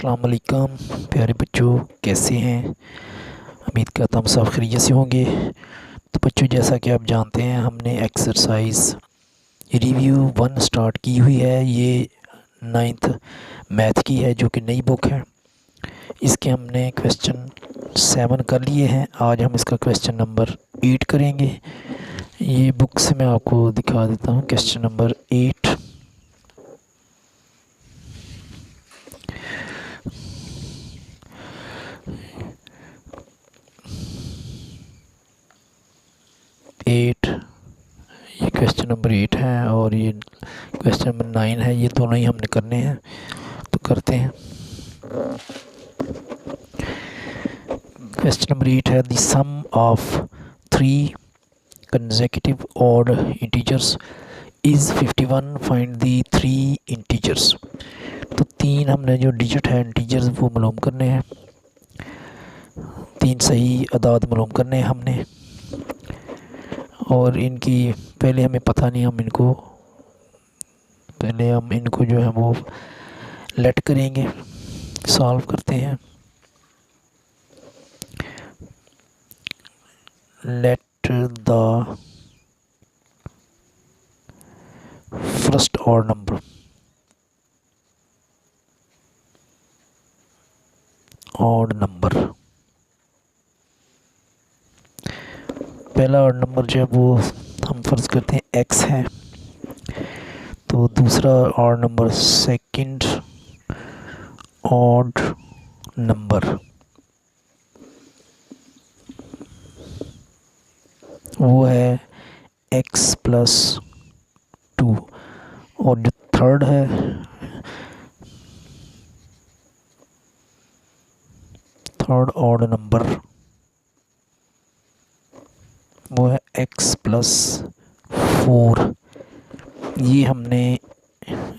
अस्सलाम वालेकुम प्यारे बच्चों, कैसे हैं। उम्मीद करता हूँ सब खैरियत से होंगे। तो बच्चों, जैसा कि आप जानते हैं, हमने एक्सरसाइज रिव्यू 1 स्टार्ट की हुई है। ये 9th मैथ की है, जो कि नई बुक है। इसके हमने क्वेश्चन 7 कर लिए हैं। आज हम इसका क्वेश्चन नंबर 8 करेंगे। ये बुक से मैं आपको दिखा देता हूँ क्वेश्चन नंबर 8। ये क्वेश्चन नंबर 8 है और ये क्वेश्चन नंबर 9 है। ये दोनों ही हमने करने हैं, तो करते हैं। क्वेश्चन नंबर 8 है, the sum of 3 consecutive odd integers is 51, find the 3 integers. तो 3 हमने जो डिजिट है इंटीजर्स वो मालूम करने हैं। 3 सही अदाद मालूम करने हैं हमने, और इनकी पहले हमें पता नहीं, पहले हम इनको जो है वो लेट करेंगे, सॉल्व करते हैं। Let the first odd number पहला ऑड नंबर जो है वो हम फर्ज करते हैं x है। तो दूसरा odd number, second odd number, वो है x प्लस 2। और जो थर्ड है, थर्ड ऑड नंबर, वो है x प्लस 4। ये हमने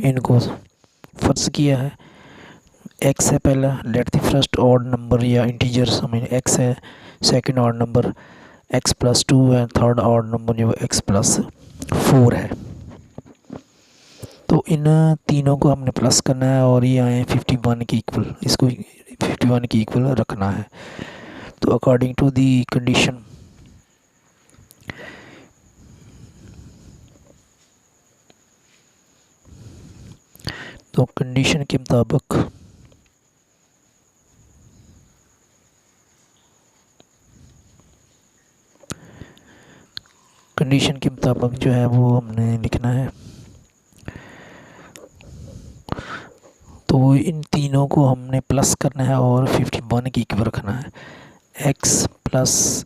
इनको फर्ज किया है। x है पहला, let the first odd number या इंटीजर्स, हमें x है। Second odd number x plus 2 है। थर्ड ऑड नंबर जो x प्लस 4 है। तो इन तीनों को हमने प्लस करना है और ये आए 51 के इक्वल, इसको 51 के इक्वल रखना है। तो अकॉर्डिंग टू दी कंडीशन, तो कंडीशन के मुताबिक जो है वो हमने लिखना है। तो इन तीनों को हमने प्लस करना है और 51 की इक्वल रखना है। x plus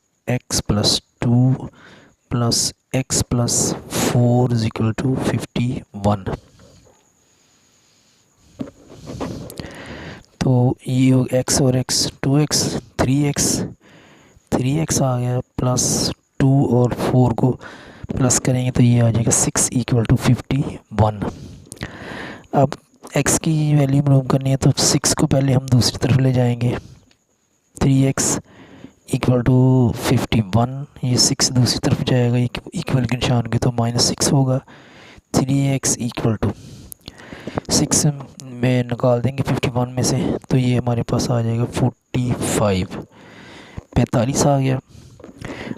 2 plus x plus 4 is equal to 51। तो ये हो x और x, 2x 3x आ गया, प्लस 2 और 4 को प्लस करेंगे तो ये आ जाएगा 6 इक्वल टू 51। अब x की वैल्यू मालूम करनी है, तो 6 को पहले हम दूसरी तरफ ले जाएंगे। 3x इक्वल टू 51, ये 6 दूसरी तरफ जाएगा इक्वल के निशान के, तो -6 होगा। 3x इक्वल टू 6 में निकाल देंगे 51 में से, तो ये हमारे पास आ जाएगा 45 आ गया।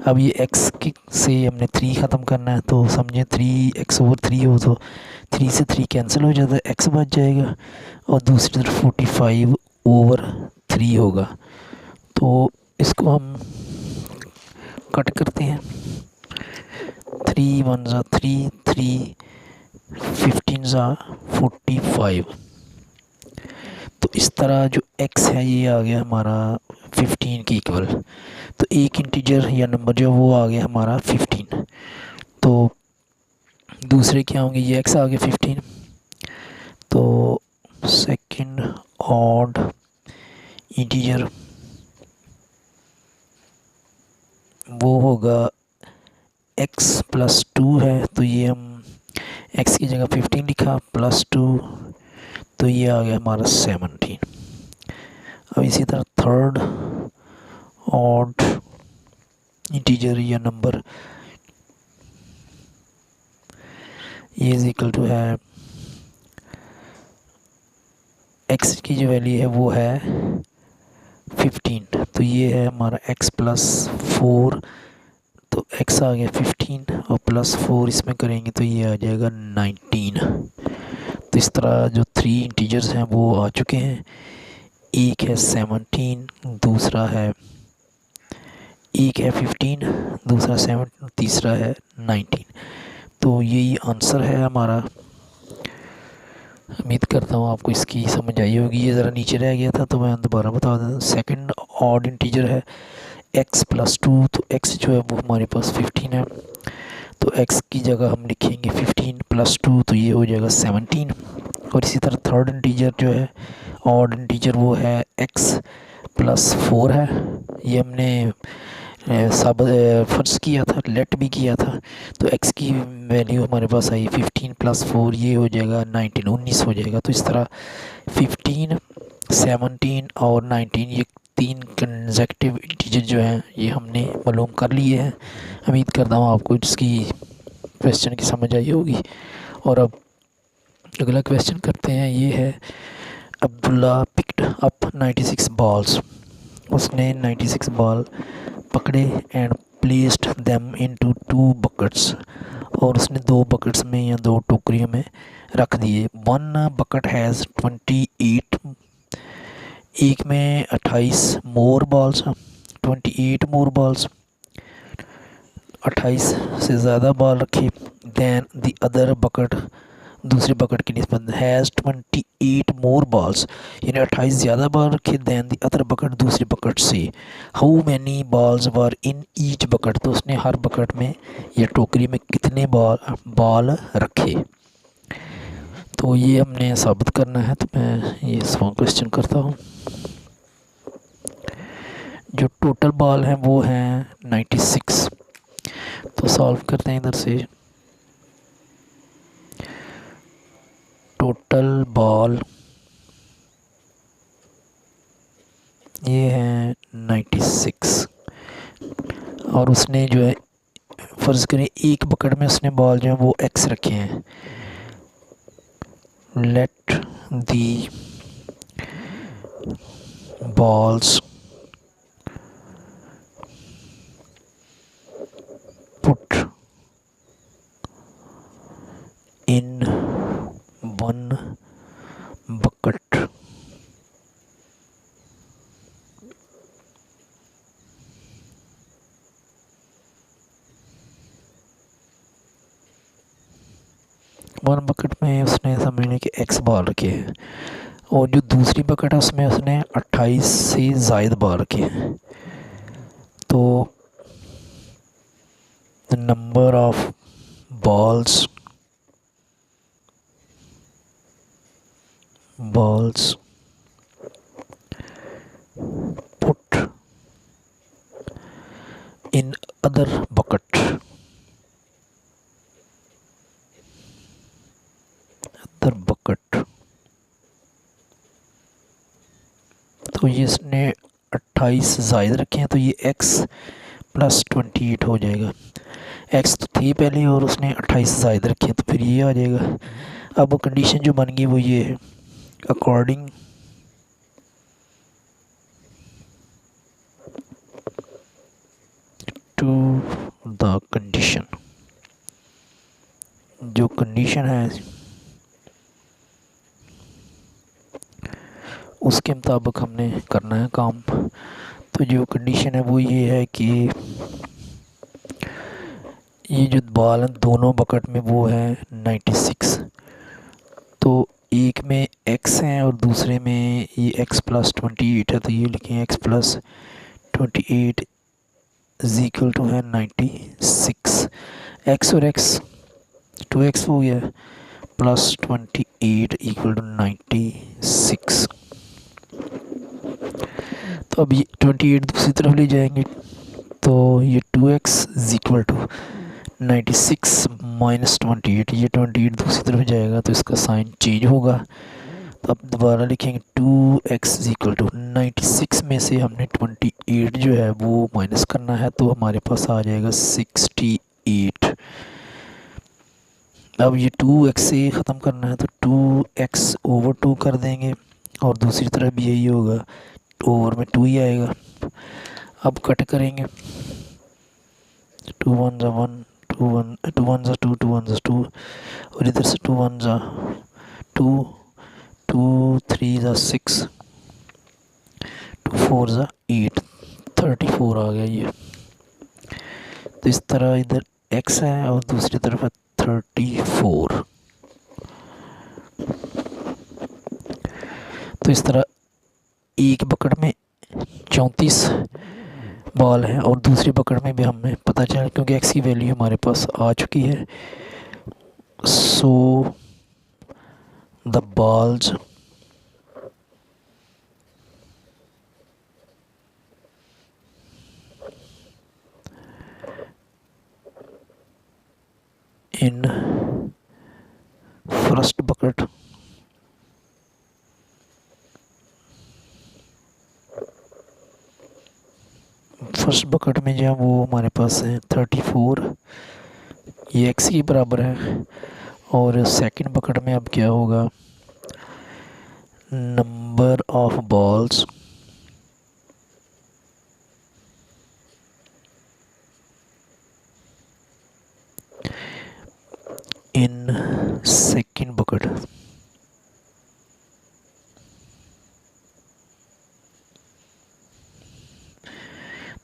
अब ये x से हमने 3 ख़त्म करना है, तो समझे 3x ओवर 3 हो, तो 3 से 3 कैंसिल हो जाता है, x बच जाएगा और दूसरी तरफ 45 ओवर 3 होगा। तो इसको हम कट करते हैं। 3 1 ज़ा 3, 3 15 ज़ा 45। तो इस तरह जो x है ये आ गया हमारा 15 के इक्वल। तो एक इंटीजर या नंबर जो वो आ गया हमारा 15। तो दूसरे क्या होंगे, ये x आ गया 15। तो सेकंड ऑड इंटीजर वो होगा x प्लस 2 है, तो ये हम x की जगह 15 लिखा, प्लस 2, तो ये आ गया हमारा 17। अब इसी तरह थर्ड ऑड इंटीजर या नंबर, ये इज इक्वल टू है एक्स की जो वैल्यू है वो है 15, तो ये है हमारा x + 4, तो x आ गया 15 और +4 इसमें करेंगे तो ये आ जाएगा 19। तो इस तरह जो 3 इंटीजर्स हैं वो आ चुके हैं। एक है 17, दूसरा है 15, दूसरा 7, तीसरा है 19। तो यही आंसर है हमारा। उम्मीद करता हूँ आपको इसकी समझ आई होगी। ये ज़रा नीचे रह गया था तो मैं दोबारा बता देता। सेकंड ऑड इंटीजर है x + 2, तो x जो है वो हमारे पास 15 है, तो x की जगह हम लिखेंगे 15 + 2, तो ये हो जाएगा 17। और इसी तरह थर्ड इंटीजर जो है ऑड इंटीजर वो है x + 4 है। ये हमने सब फ़र्ज़ किया था, लेट भी किया था। तो x की वैल्यू हमारे पास आई 15 + 4, ये हो जाएगा 19 हो जाएगा। तो इस तरह 15, 17 और 19 ये 3 कंसेक्यूटिव इंटीजर जो हैं ये हमने मालूम कर लिए हैं। उम्मीद करता हूँ आपको इसकी क्वेश्चन की समझ आई होगी। और अब अगला क्वेश्चन करते हैं। ये है अब्दुल्ला पिक्ड अप 96 बॉल्स। उसने 96 बॉल पकड़े and placed them into 2 buckets, और उसने 2 बकेट्स में या 2 टोकरियों में रख दिए। वन बकेट हैज़ 28, एक में 28 मोर बॉल्स, 28 मोर बॉल्स, 28 से ज़्यादा बॉल रखे। दैन द अदर बकेट, दूसरे बकेट की निस्बत हैज़ 28 मोर बॉल्स, यानी 28 ज़्यादा बॉल रखे। दैन द अदर बकेट, दूसरे बकेट से। How many balls were in each bucket, तो उसने हर बकेट में या टोकरी में कितने बॉल रखे। तो ये हमने साबित करना है। तो मैं ये सॉन्ग क्वेश्चन करता हूँ। जो टोटल बॉल हैं वो हैं 96। तो सॉल्व करते हैं इधर से। टोटल बॉल ये है 96, और उसने जो है फ़र्ज़ करें एक बकेट में उसने बॉल जो है वो x रखे हैं। Let the balls put in one bucket. One bucket में उसने समझ लें कि x बॉल रखे हैं, और जो दूसरी बकेट है उसमें उसने 28 से ज़ायद बॉल रखे हैं। तो the number of balls put in other bucket, तो ये इसने 28 ज़ायद रखे हैं, तो ये x + 28 हो जाएगा। x तो थी पहले और उसने 28 ज़ायद रखे हैं, तो फिर ये आ जाएगा। अब कंडीशन जो बन गई वो ये है, अकॉर्डिंग टू द कंडीशन, जो कंडीशन है उसके मुताबिक हमने करना है काम। तो जो कंडीशन है वो ये है कि ये जो बॉल है दोनों बकेट में वो है 96, तो एक में x है और दूसरे में ये x + 28 है, तो ये लिखें x + 28 = है 96। x और x 2x हो गया, +28 = 96। तो अब ये 28 दूसरी तरफ ले जाएंगे, तो ये 2x = 96 - 28, ये 28 दूसरी तरफ जाएगा तो इसका साइन चेंज होगा। तो अब दोबारा लिखेंगे 2x = 96 में से हमने 28 जो है वो माइनस करना है, तो हमारे पास आ जाएगा 68। अब ये 2x से ख़त्म करना है, तो 2x/2 कर देंगे, और दूसरी तरफ भी यही होगा, ओवर में 2 ही आएगा। अब कट करेंगे, 2 1 ज़ा 1, 2 1 2 1 ज़ा 2, 2 1 ज़ा 2, और इधर से 2 1 ज़ा 2, 2 3 ज़ा 6, 2 4 ज़ा 8, 34 आ गया ये। तो इस तरह इधर x है और दूसरी तरफ है 34। तो इस तरह एक पकड़ में 34 बॉल है और दूसरी पकड़ में भी हमें पता चला, क्योंकि x की वैल्यू हमारे पास आ चुकी है। So the balls in first bucket में जो है वो हमारे पास है 34, ये x के बराबर है। और सेकंड बकेट में अब क्या होगा, number of balls in second bucket.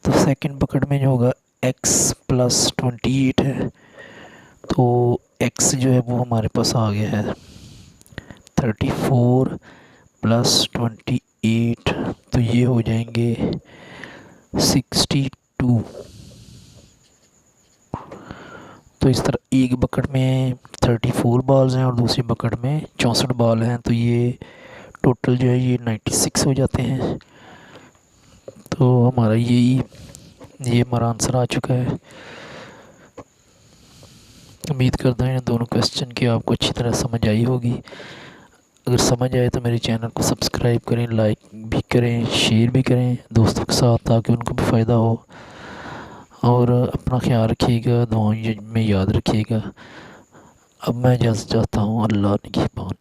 तो सेकंड बकेट में जो होगा x प्लस 28 है, तो x जो है वो हमारे पास आ गया है 34 प्लस 28, तो ये हो जाएंगे 62। तो इस तरह एक बकेट में 34 बॉल्स हैं और दूसरी बकेट में 64 बॉल हैं, तो ये टोटल जो है ये 96 हो जाते हैं। तो हमारा ये हमारा आंसर आ चुका है। उम्मीद करता हूँ इन दोनों क्वेश्चन की आपको अच्छी तरह समझ आई होगी। अगर समझ आए तो मेरे चैनल को सब्सक्राइब करें, लाइक भी करें, शेयर भी करें दोस्तों के साथ, ताकि उनको भी फ़ायदा हो। और अपना ख्याल रखिएगा, दुआओं में याद रखिएगा। अब मैं इजाज़त चाहता हूँ, अल्लाह निगहबान।